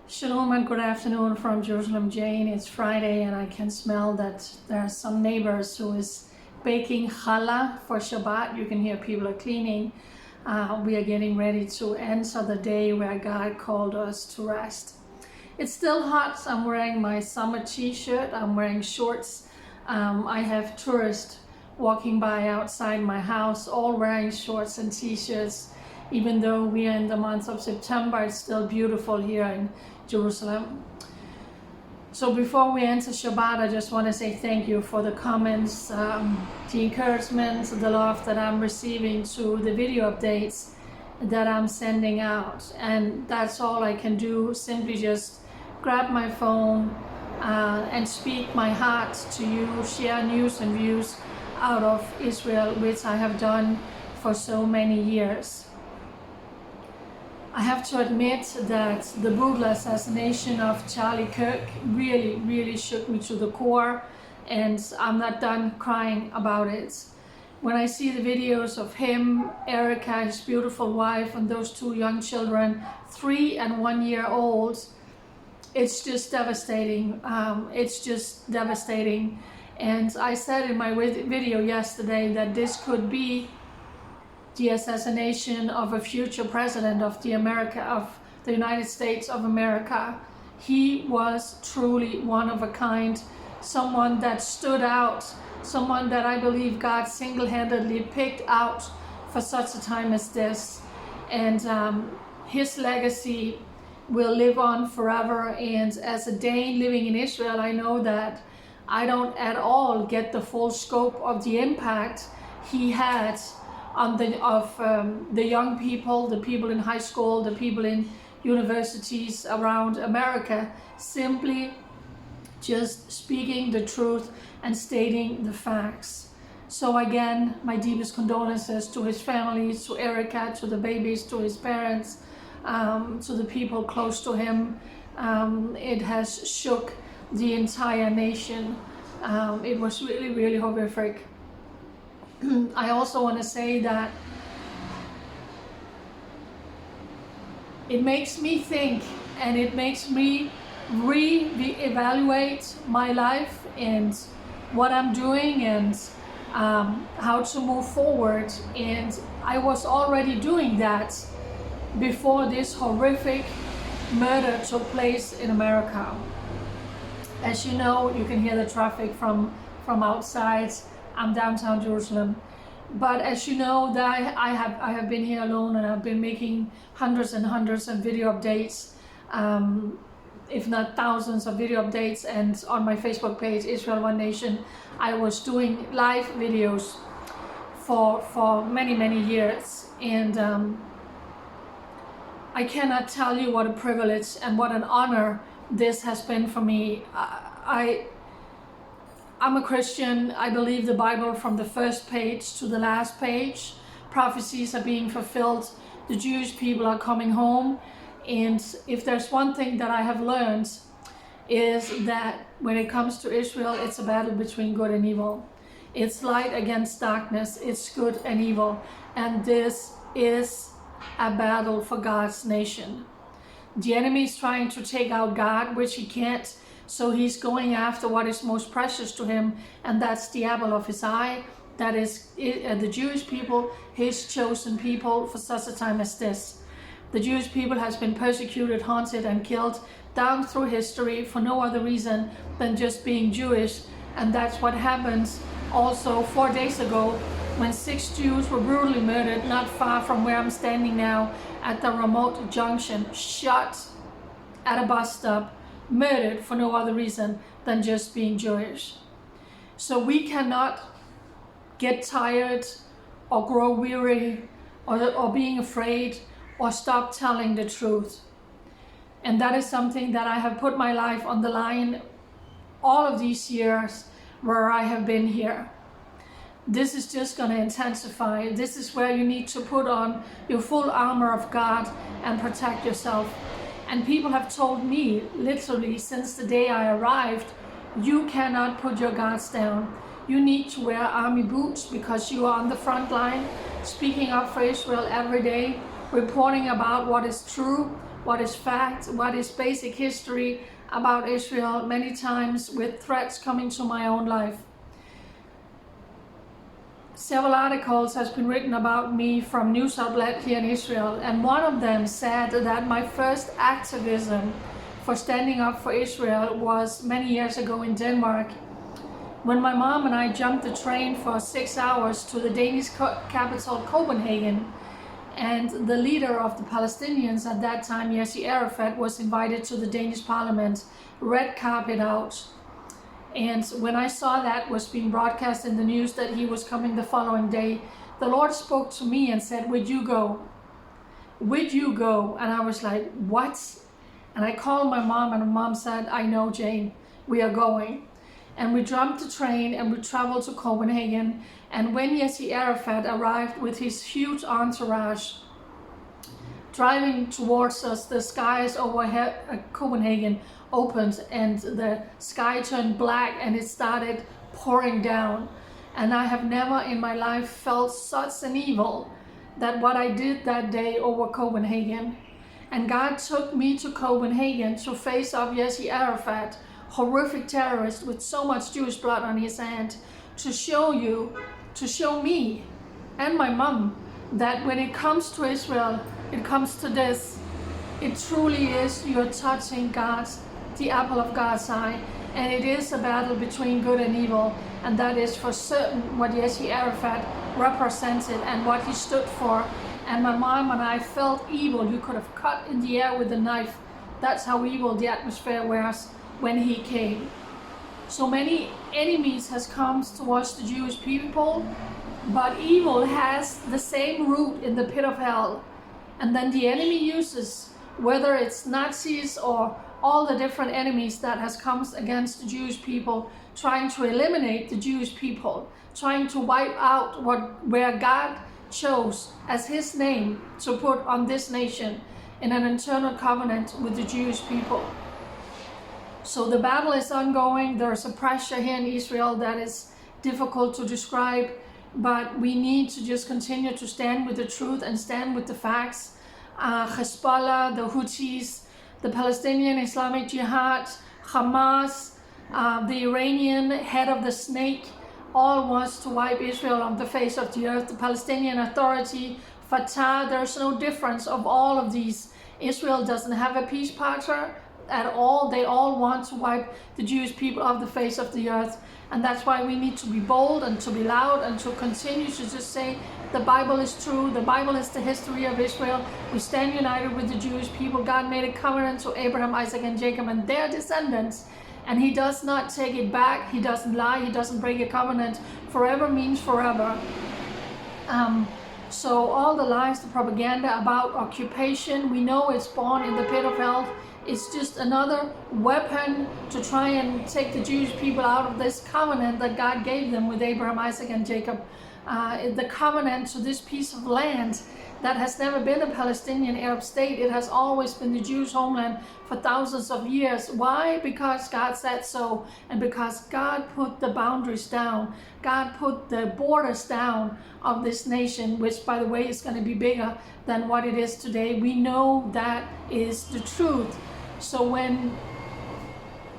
Shalom and good afternoon from Jerusalem, Jane. It's Friday and I can smell that there are some neighbors who is baking challah for Shabbat. You can hear people are cleaning. We are getting ready to enter the day where God called us to rest. It's still hot. I'm wearing my summer t-shirt. I'm wearing shorts. I have tourists walking by outside my house, all wearing shorts and t-shirts. Even though we are in the month of September, it's still beautiful here in Jerusalem. So before we enter Shabbat, I just want to say thank you for the comments, the encouragement, the love that I'm receiving to the video updates that I'm sending out. And that's all I can do, simply just grab my phone and speak my heart to you, share news and views out of Israel, which I have done for so many years. I have to admit that the brutal assassination of Charlie Kirk really shook me to the core, and I'm not done crying about it. When I see the videos of him, Erica, his beautiful wife, and those two young children, 3 and 1 year old, it's just devastating. It's just devastating. And I said in my video yesterday that this could be the assassination of a future president of the United States of America. He was truly one of a kind, someone that stood out, someone that I believe God single-handedly picked out for such a time as this. And his legacy will live on forever. And as a Dane living in Israel, I know that I don't at all get the full scope of the impact he had on the young people, the people in high school, the people in universities around America, simply just speaking the truth and stating the facts. So again, my deepest condolences to his family, to Erica, to the babies, to his parents, to the people close to him. It has shook the entire nation. It was really horrific. I also want to say that it makes me think, and it makes me re-evaluate my life and what I'm doing and how to move forward. And I was already doing that before this horrific murder took place in America. As you know, you can hear the traffic from outside. I'm downtown Jerusalem, but as you know, that I have been here alone, and I've been making hundreds and hundreds of video updates, if not thousands of video updates. And on my Facebook page, Israel One Nation, I was doing live videos for many years, and I cannot tell you what a privilege and what an honor this has been for me. I'm a Christian. I believe the Bible from the first page to the last page. Prophecies are being fulfilled. The Jewish people are coming home. And if there's one thing that I have learned, is that when it comes to Israel, it's a battle between good and evil. It's light against darkness. It's good and evil. And this is a battle for God's nation. The enemy is trying to take out God, which he can't. So he's going after what is most precious to him, and that's the apple of his eye. That is the Jewish people, his chosen people for such a time as this. The Jewish people has been persecuted, haunted, and killed down through history for no other reason than just being Jewish. And that's what happened also 4 days ago, when 6 Jews were brutally murdered not far from where I'm standing now at the remote junction, shot at a bus stop, murdered for no other reason than just being Jewish. So we cannot get tired or grow weary or being afraid or stop telling the truth. And that is something that I have put my life on the line all of these years where I have been here. This is just going to intensify. This is where you need to put on your full armor of God and protect yourself. And people have told me, literally since the day I arrived, you cannot put your guards down. You need to wear army boots because you are on the front line, speaking up for Israel every day, reporting about what is true, what is fact, what is basic history about Israel, many times with threats coming to my own life. Several articles has been written about me from news outlet here in Israel, and one of them said that my first activism for standing up for Israel was many years ago in Denmark, when my mom and I jumped the train for 6 hours to the Danish capital Copenhagen, and the leader of the Palestinians at that time, Yassir Arafat, was invited to the Danish parliament, red carpet out. And when I saw that was being broadcast in the news that he was coming the following day, the Lord spoke to me and said, "Would you go? Would you go?" And I was like, "What?" And I called my mom, and my mom said, "I know, Jane, we are going." And we jumped the train and we traveled to Copenhagen. And when Yassir Arafat arrived with his huge entourage, driving towards us, the skies over Copenhagen opened and the sky turned black and it started pouring down. And I have never in my life felt such an evil that what I did that day over Copenhagen. And God took me to Copenhagen to face off Yassir Arafat, horrific terrorist with so much Jewish blood on his hand, to show me and my mom that when it comes to Israel, it comes to this. It truly is, you're touching the apple of God's eye, and it is a battle between good and evil, and that is for certain what Yassir Arafat represented and what he stood for. And my mom and I felt evil. You could have cut in the air with a knife. That's how evil the atmosphere was when he came. So many enemies has come towards the Jewish people, but evil has the same root in the pit of hell. And then the enemy uses, whether it's Nazis or all the different enemies that has come against the Jewish people, trying to eliminate the Jewish people, trying to wipe out where God chose as his name to put on this nation in an eternal covenant with the Jewish people. So the battle is ongoing. There's a pressure here in Israel that is difficult to describe, but we need to just continue to stand with the truth and stand with the facts. Hezbollah, the Houthis, the Palestinian Islamic Jihad, Hamas, the Iranian head of the snake, all wants to wipe Israel off the face of the earth. The Palestinian Authority, Fatah, there's no difference of all of these. Israel doesn't have a peace partner at all. They all want to wipe the Jewish people off the face of the earth. And that's why we need to be bold and to be loud and to continue to just say the Bible is true. The Bible is the history of Israel. We stand united with the Jewish people. God made a covenant to Abraham, Isaac, and Jacob and their descendants. And he does not take it back. He doesn't lie. He doesn't break a covenant. Forever means forever. So all the lies, the propaganda about occupation, we know it's born in the pit of hell. It's just another weapon to try and take the Jewish people out of this covenant that God gave them with Abraham, Isaac, and Jacob. The covenant to this piece of land that has never been a Palestinian Arab state. It has always been the Jews' homeland for thousands of years. Why? Because God said so, and because God put the boundaries down. God put the borders down of this nation, which, by the way, is going to be bigger than what it is today. We know that is the truth. So when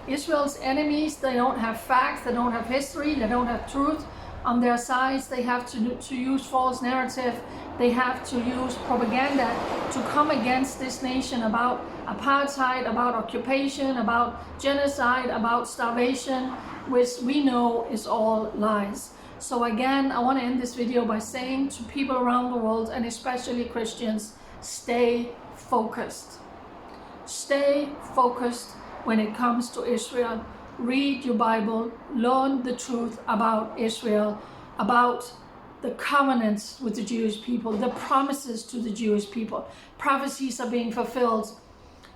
Israel's enemies, they don't have facts, they don't have history, they don't have truth on their sides, they have to use false narrative, they have to use propaganda to come against this nation about apartheid, about occupation, about genocide, about starvation, which we know is all lies. So again, I want to end this video by saying to people around the world, and especially Christians, stay focused. Stay focused when it comes to Israel. Read your Bible, learn the truth about Israel, about the covenants with the Jewish people, the promises to the Jewish people. Prophecies are being fulfilled.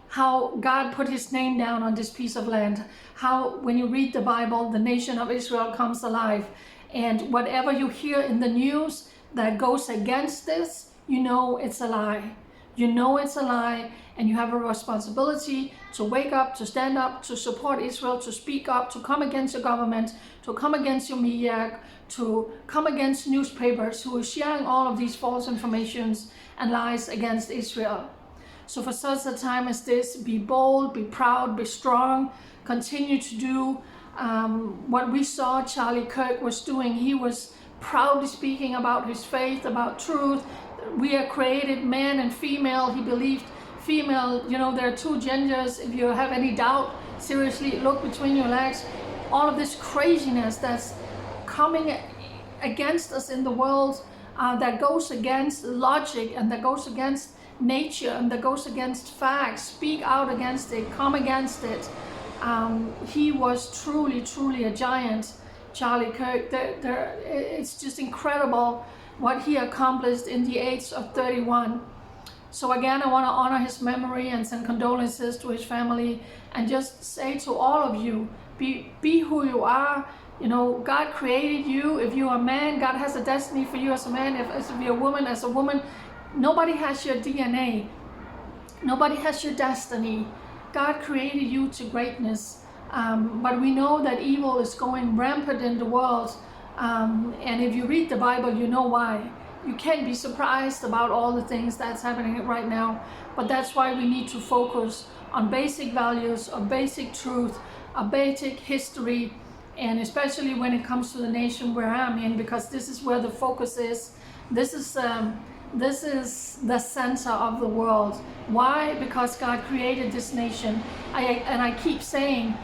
How God put his name down on this piece of land. How when you read the Bible, the nation of Israel comes alive. And whatever you hear in the news that goes against this, you know it's a lie. You know it's a lie, and you have a responsibility to wake up, to stand up, to support Israel, to speak up, to come against your government, to come against your media, to come against newspapers who are sharing all of these false informations and lies against Israel. So for such a time as this, be bold, be proud, be strong, continue to do what we saw Charlie Kirk was doing. He was proudly speaking about his faith, about truth. We are created man and female. He believed female, there are two genders. If you have any doubt, seriously, look between your legs. All of this craziness that's coming against us in the world, that goes against logic and that goes against nature and that goes against facts. Speak out against it, come against it. He was truly a giant, Charlie Kirk. It's just incredible what he accomplished in the age of 31. So again, I want to honor his memory and send condolences to his family, and just say to all of you, be who you are. God created you. If you're a man, God has a destiny for you as a man. If you're a woman, as a woman, nobody has your DNA. Nobody has your destiny. God created you to greatness. But we know that evil is going rampant in the world. And if you read the Bible, you know why. You can't be surprised about all the things that's happening right now. But that's why we need to focus on basic values, on basic truth, a basic history, and especially when it comes to the nation where I'm in, because this is where the focus is. This is the center of the world. Why? Because God created this nation. I keep saying,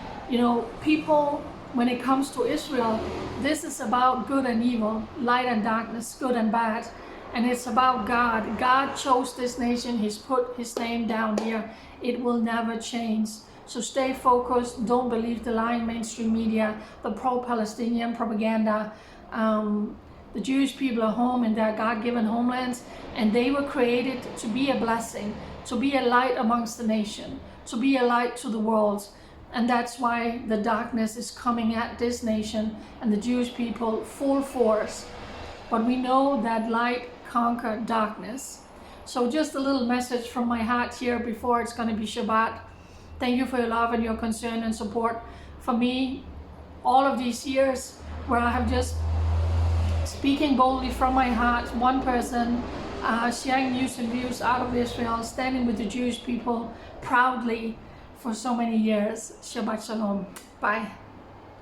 people, when it comes to Israel, this is about good and evil, light and darkness, good and bad. And it's about God. God chose this nation. He's put his name down here. It will never change. So stay focused. Don't believe the lying mainstream media, the pro-Palestinian propaganda. The Jewish people are home in their God-given homelands, and they were created to be a blessing, to be a light amongst the nation, to be a light to the world. And that's why the darkness is coming at this nation and the Jewish people full force. But we know that light conquered darkness. So just a little message from my heart here before it's going to be Shabbat. Thank you for your love and your concern and support for me all of these years, where I have just speaking boldly from my heart, one person, sharing news and views out of Israel, standing with the Jewish people proudly for so many years. Shabbat Shalom. Bye.